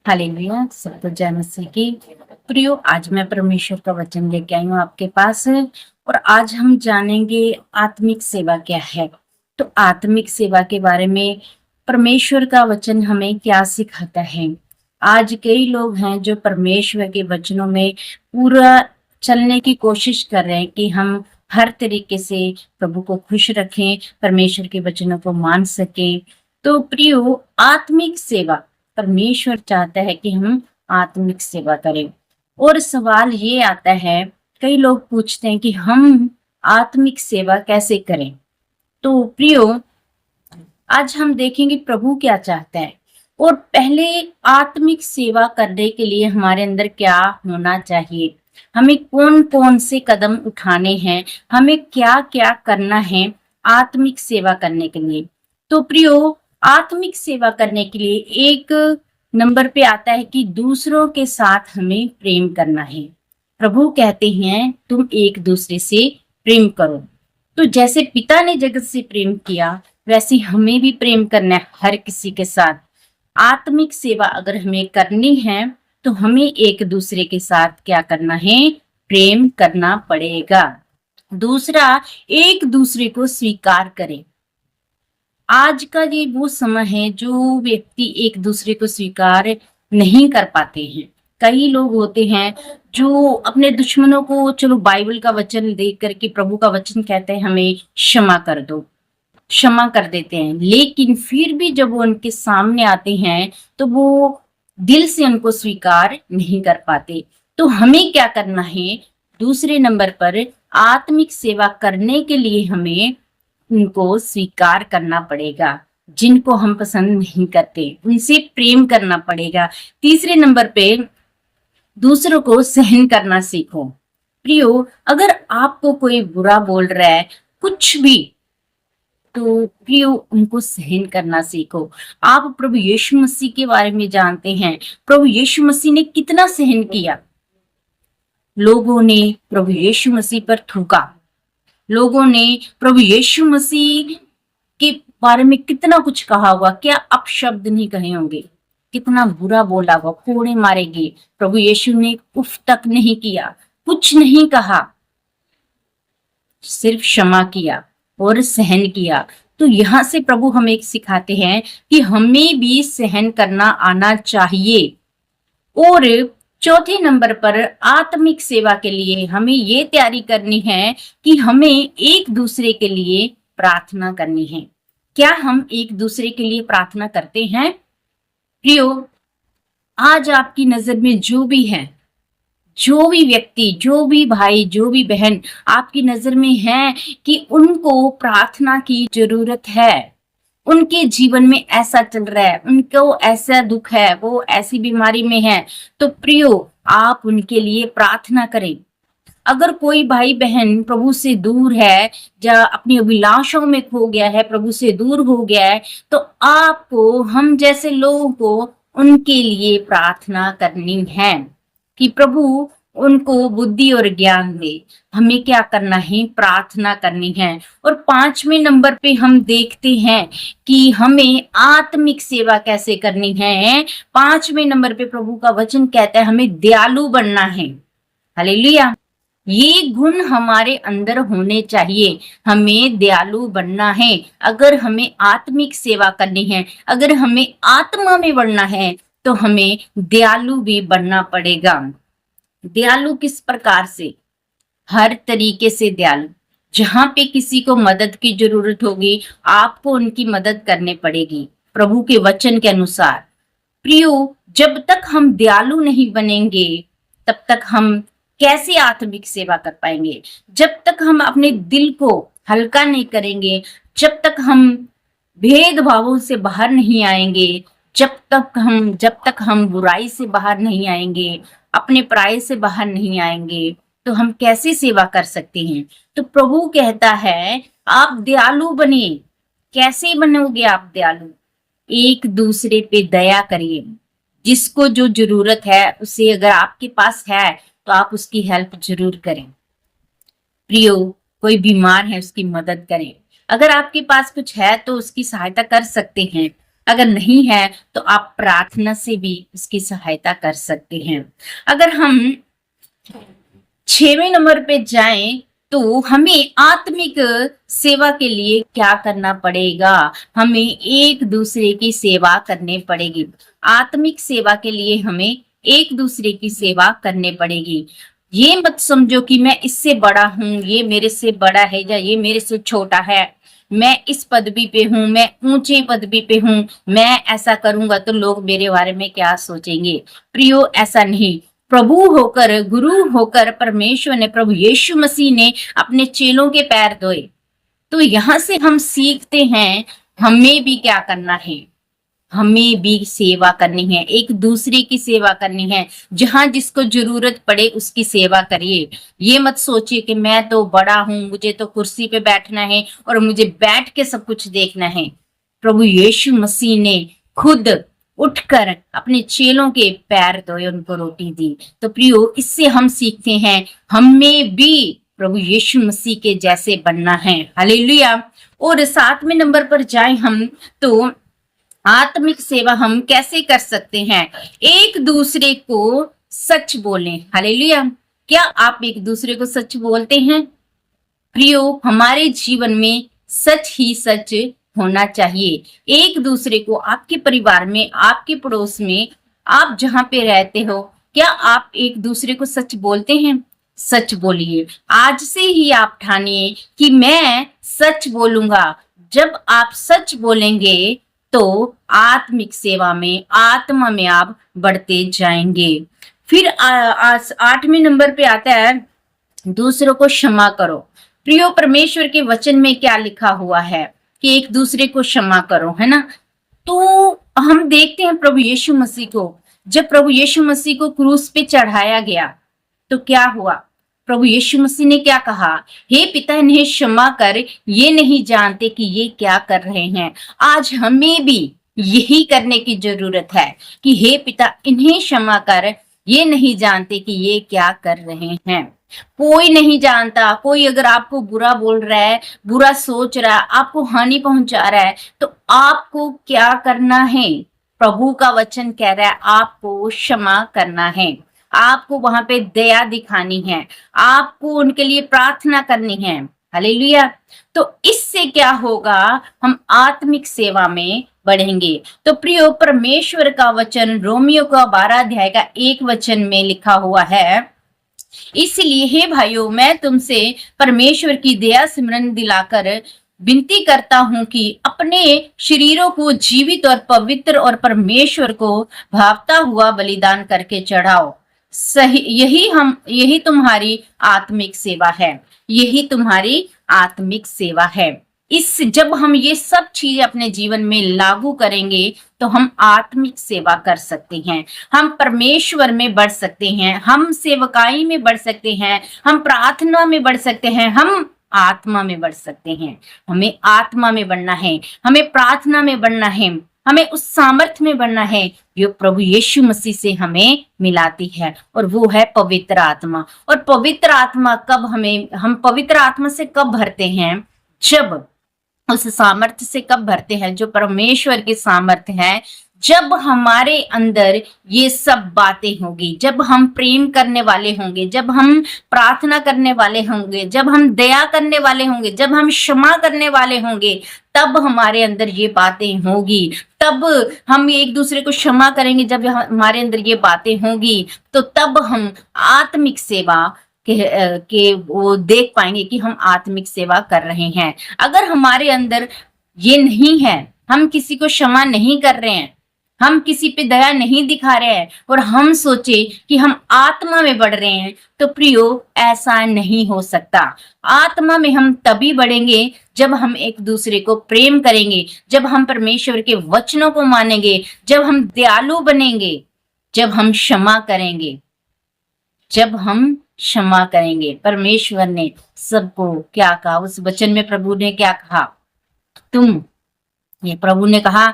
Hallelujah, सबको जय मसीह की। प्रियो, आज मैं परमेश्वर का वचन लेके आई हूँ आपके पास और आज हम जानेंगे आत्मिक सेवा क्या है। तो आत्मिक सेवा के बारे में परमेश्वर का वचन हमें क्या सिखाता है। आज कई लोग हैं जो परमेश्वर के वचनों में पूरा चलने की कोशिश कर रहे हैं कि हम हर तरीके से प्रभु को खुश रखें, परमेश्वर के वचनों को मान सकें। तो प्रियो, आत्मिक सेवा, परमेश्वर चाहता है कि हम आत्मिक सेवा करें। और सवाल ये आता है, कई लोग पूछते हैं कि हम आत्मिक सेवा कैसे करें। तो प्रियो, आज हम देखेंगे प्रभु क्या चाहता है और पहले आत्मिक सेवा करने के लिए हमारे अंदर क्या होना चाहिए, हमें कौन कौन से कदम उठाने हैं, हमें क्या क्या करना है आत्मिक सेवा करने के लिए। तो प्रियो, आत्मिक सेवा करने के लिए एक नंबर पे आता है कि दूसरों के साथ हमें प्रेम करना है। प्रभु कहते हैं तुम एक दूसरे से प्रेम करो। तो जैसे पिता ने जगत से प्रेम किया, वैसे हमें भी प्रेम करना है हर किसी के साथ। आत्मिक सेवा अगर हमें करनी है तो हमें एक दूसरे के साथ क्या करना है, प्रेम करना पड़ेगा। दूसरा, एक दूसरे को स्वीकार करें। आज का ये वो समय है जो व्यक्ति एक दूसरे को स्वीकार नहीं कर पाते हैं। कई लोग होते हैं जो अपने दुश्मनों को, चलो बाइबल का वचन देख करके, प्रभु का वचन कहते हैं हमें क्षमा कर दो, क्षमा कर देते हैं, लेकिन फिर भी जब वो उनके सामने आते हैं तो वो दिल से उनको स्वीकार नहीं कर पाते। तो हमें क्या करना है, दूसरे नंबर पर आत्मिक सेवा करने के लिए हमें उनको स्वीकार करना पड़ेगा। जिनको हम पसंद नहीं करते उनसे प्रेम करना पड़ेगा। तीसरे नंबर पे दूसरों को सहन करना सीखो। प्रियो, अगर आपको कोई बुरा बोल रहा है कुछ भी, तो प्रियो उनको सहन करना सीखो। आप प्रभु यीशु मसीह के बारे में जानते हैं, प्रभु यीशु मसीह ने कितना सहन किया। लोगों ने प्रभु यीशु मसीह पर थूका, लोगों ने प्रभु यीशु मसीह के बारे में कितना कुछ कहा हुआ, क्या अपशब्द नहीं कहे होंगे, कितना बुरा बोला हुआ, कोड़े मारेंगे। प्रभु यीशु ने उफ तक नहीं किया, कुछ नहीं कहा, सिर्फ क्षमा किया और सहन किया। तो यहाँ से प्रभु हमें एक सिखाते हैं कि हमें भी सहन करना आना चाहिए। और चौथे नंबर पर आत्मिक सेवा के लिए हमें ये तैयारी करनी है कि हमें एक दूसरे के लिए प्रार्थना करनी है। क्या हम एक दूसरे के लिए प्रार्थना करते हैं? प्रियो, आज आपकी नजर में जो भी है, जो भी व्यक्ति, जो भी भाई, जो भी बहन आपकी नजर में है कि उनको प्रार्थना की जरूरत है, उनके जीवन में ऐसा चल रहा है, उनको ऐसा दुख है, वो ऐसी बीमारी में है, तो प्रियो आप उनके लिए प्रार्थना करें। अगर कोई भाई बहन प्रभु से दूर है या अपनी अभिलाषाओं में खो गया है, प्रभु से दूर हो गया है, तो आपको, हम जैसे लोगों को उनके लिए प्रार्थना करनी है कि प्रभु उनको बुद्धि और ज्ञान दे। हमें क्या करना है, प्रार्थना करनी है। और पांचवें नंबर पे हम देखते हैं कि हमें आत्मिक सेवा कैसे करनी है। पांचवें नंबर पे प्रभु का वचन कहता है हमें दयालु बनना है। हालेलुया, ये गुण हमारे अंदर होने चाहिए, हमें दयालु बनना है। अगर हमें आत्मिक सेवा करनी है, अगर हमें आत्मा में बढ़ना है, तो हमें दयालु भी बनना पड़ेगा। दयालु किस प्रकार से? हर तरीके से दयालु। जहां पे किसी को मदद की जरूरत होगी, आपको उनकी मदद करनी पड़ेगी प्रभु के वचन के अनुसार। प्रियो, जब तक हम दयालु नहीं बनेंगे, तब तक हम कैसे आत्मिक सेवा कर पाएंगे? जब तक हम अपने दिल को हल्का नहीं करेंगे, जब तक हम भेदभावों से बाहर नहीं आएंगे, जब तक हम बुराई से बाहर नहीं आएंगे, अपने पराये से बाहर नहीं आएंगे, तो हम कैसे सेवा कर सकते हैं? तो प्रभु कहता है आप दयालु बनिए। कैसे बनोगे आप दयालु? एक दूसरे पे दया करिए। जिसको जो जरूरत है उसे, अगर आपके पास है तो आप उसकी हेल्प जरूर करें। प्रियो, कोई बीमार है उसकी मदद करें। अगर आपके पास कुछ है तो उसकी सहायता कर सकते हैं। अगर नहीं है तो आप प्रार्थना से भी उसकी सहायता कर सकते हैं। अगर हम 6वें नंबर पे जाएं तो हमें आत्मिक सेवा के लिए क्या करना पड़ेगा? हमें एक दूसरे की सेवा करनी पड़ेगी। आत्मिक सेवा के लिए हमें एक दूसरे की सेवा करनी पड़ेगी। ये मत समझो कि मैं इससे बड़ा हूं, ये मेरे से बड़ा है या ये मेरे से छोटा है, मैं इस पदवी पे हूं, मैं ऊंचे पदवी पे हूं, मैं ऐसा करूंगा तो लोग मेरे बारे में क्या सोचेंगे। प्रियो, ऐसा नहीं। प्रभु होकर, गुरु होकर परमेश्वर ने, प्रभु यीशु मसीह ने अपने चेलों के पैर धोए। तो यहाँ से हम सीखते हैं हमें भी क्या करना है, हमें भी सेवा करनी है, एक दूसरे की सेवा करनी है। जहां जिसको जरूरत पड़े उसकी सेवा करिए। ये मत सोचिए कि मैं तो बड़ा हूं, मुझे तो कुर्सी पे बैठना है और मुझे बैठ के सब कुछ देखना है। प्रभु यीशु मसीह ने खुद उठकर अपने चेलों के पैर धोए, उनको रोटी दी। तो प्रियो, इससे हम सीखते हैं हमें भी प्रभु यीशु मसीह के जैसे बनना है। हालेलुया। और 7वें नंबर पर जाए हम तो आत्मिक सेवा हम कैसे कर सकते हैं? एक दूसरे को सच बोलें। हालेलुया। क्या आप एक दूसरे को सच बोलते हैं? प्रियो, हमारे जीवन में सच ही सच होना चाहिए। एक दूसरे को, आपके परिवार में, आपके पड़ोस में, आप जहां पे रहते हो, क्या आप एक दूसरे को सच बोलते हैं? सच बोलिए। आज से ही आप ठानिए कि मैं सच बोलूंगा। जब आप सच बोलेंगे तो आत्मिक सेवा में, आत्मा में आप बढ़ते जाएंगे। फिर 8वें नंबर पे आता है दूसरों को क्षमा करो। प्रियो, परमेश्वर के वचन में क्या लिखा हुआ है कि एक दूसरे को क्षमा करो, है ना? तो हम देखते हैं प्रभु यीशु मसीह को, जब प्रभु यीशु मसीह को क्रूस पे चढ़ाया गया तो क्या हुआ? प्रभु यीशु मसीह ने क्या कहा? हे पिता, इन्हें क्षमा कर, ये नहीं जानते कि ये क्या कर रहे हैं। आज हमें भी यही करने की जरूरत है कि हे पिता, इन्हें क्षमा कर, ये नहीं जानते कि ये क्या कर रहे हैं। कोई नहीं जानता। कोई अगर आपको बुरा बोल रहा है, बुरा सोच रहा है, आपको हानि पहुंचा रहा है, तो आपको क्या करना है? प्रभु का वचन कह रहा है आपको क्षमा करना है, आपको वहां पे दया दिखानी है, आपको उनके लिए प्रार्थना करनी है। हालेलुया। तो इससे क्या होगा? हम आत्मिक सेवा में बढ़ेंगे। तो प्रियो, परमेश्वर का वचन रोमियो का 12 अध्याय का 1 वचन में लिखा हुआ है, इसलिए हे भाइयों, मैं तुमसे परमेश्वर की दया सिमरन दिलाकर विनती करता हूं कि अपने शरीरों को जीवित और पवित्र और परमेश्वर को भावता हुआ बलिदान करके चढ़ाओ। सही, यही तुम्हारी आत्मिक सेवा है। यही तुम्हारी आत्मिक सेवा है। जब हम ये सब चीजें अपने जीवन में लागू करेंगे तो हम आत्मिक सेवा कर सकते हैं, हम परमेश्वर में बढ़ सकते हैं, हम सेवकाई में बढ़ सकते हैं, हम प्रार्थना में बढ़ सकते हैं, हम आत्मा में बढ़ सकते हैं। हमें आत्मा में बढ़ना है, हमें प्रार्थना में बढ़ना है, हमें उस सामर्थ्य में बढ़ना है जो प्रभु यीशु मसीह से हमें मिलाती है, और वो है पवित्र आत्मा। और पवित्र आत्मा हम पवित्र आत्मा से कब भरते हैं? जब उस सामर्थ्य से कब भरते हैं जो परमेश्वर की सामर्थ्य है? जब हमारे अंदर ये सब बातें होगी, जब हम प्रेम करने वाले होंगे, जब हम प्रार्थना करने वाले होंगे, जब हम दया करने वाले होंगे, जब हम क्षमा करने वाले होंगे, तब हमारे अंदर ये बातें होगी। तब हम एक दूसरे को क्षमा करेंगे। जब हमारे अंदर ये बातें होगी तो तब हम आत्मिक सेवा के वो देख पाएंगे कि हम आत्मिक सेवा कर रहे हैं। अगर हमारे अंदर ये नहीं है, हम किसी को क्षमा नहीं कर रहे हैं, हम किसी पे दया नहीं दिखा रहे हैं, और हम सोचे कि हम आत्मा में बढ़ रहे हैं, तो प्रियो, ऐसा नहीं हो सकता। आत्मा में हम तभी बढ़ेंगे जब हम एक दूसरे को प्रेम करेंगे, जब हम परमेश्वर के वचनों को मानेंगे, जब हम दयालु बनेंगे, जब हम क्षमा करेंगे, जब हम क्षमा करेंगे। परमेश्वर ने सबको क्या कहा उस वचन में? प्रभु ने क्या कहा? प्रभु ने कहा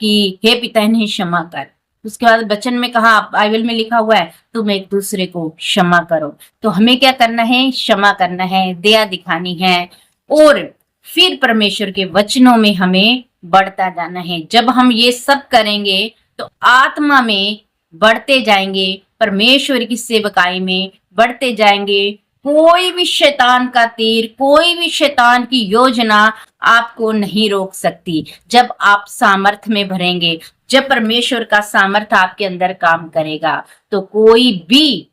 कि हे पिता, इन्हें क्षमा कर। उसके बाद वचन में कहा, बाइबल में लिखा हुआ है, तुम एक दूसरे को क्षमा करो। तो हमें क्या करना है? क्षमा करना है, दया दिखानी है, और फिर परमेश्वर के वचनों में हमें बढ़ता जाना है। जब हम ये सब करेंगे तो आत्मा में बढ़ते जाएंगे, परमेश्वर की सेवकाई में बढ़ते जाएंगे। कोई भी शैतान का तीर, कोई भी शैतान की योजना आपको नहीं रोक सकती। जब आप सामर्थ्य में भरेंगे, जब परमेश्वर का सामर्थ्य आपके अंदर काम करेगा, तो कोई भी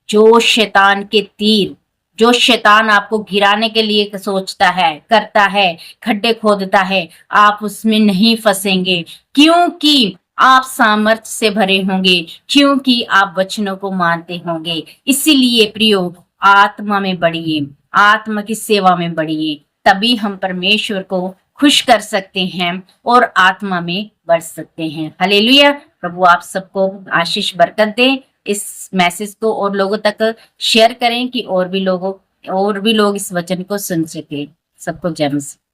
जो शैतान के तीर, जो शैतान आपको गिराने के लिए सोचता है, करता है, खड्डे खोदता है, आप उसमें नहीं फंसेंगे, क्योंकि आप सामर्थ्य से भरे होंगे, क्योंकि आप वचनों को मानते होंगे। इसीलिए प्रियो, आत्मा में बढ़िए, आत्मा की सेवा में बढ़िए, तभी हम परमेश्वर को खुश कर सकते हैं और आत्मा में बढ़ सकते हैं। हालेलुया। प्रभु आप सबको आशीष बरकत दे। इस मैसेज को और लोगों तक शेयर करें कि और भी लोग इस वचन को सुन सके। सबको जय मसीह।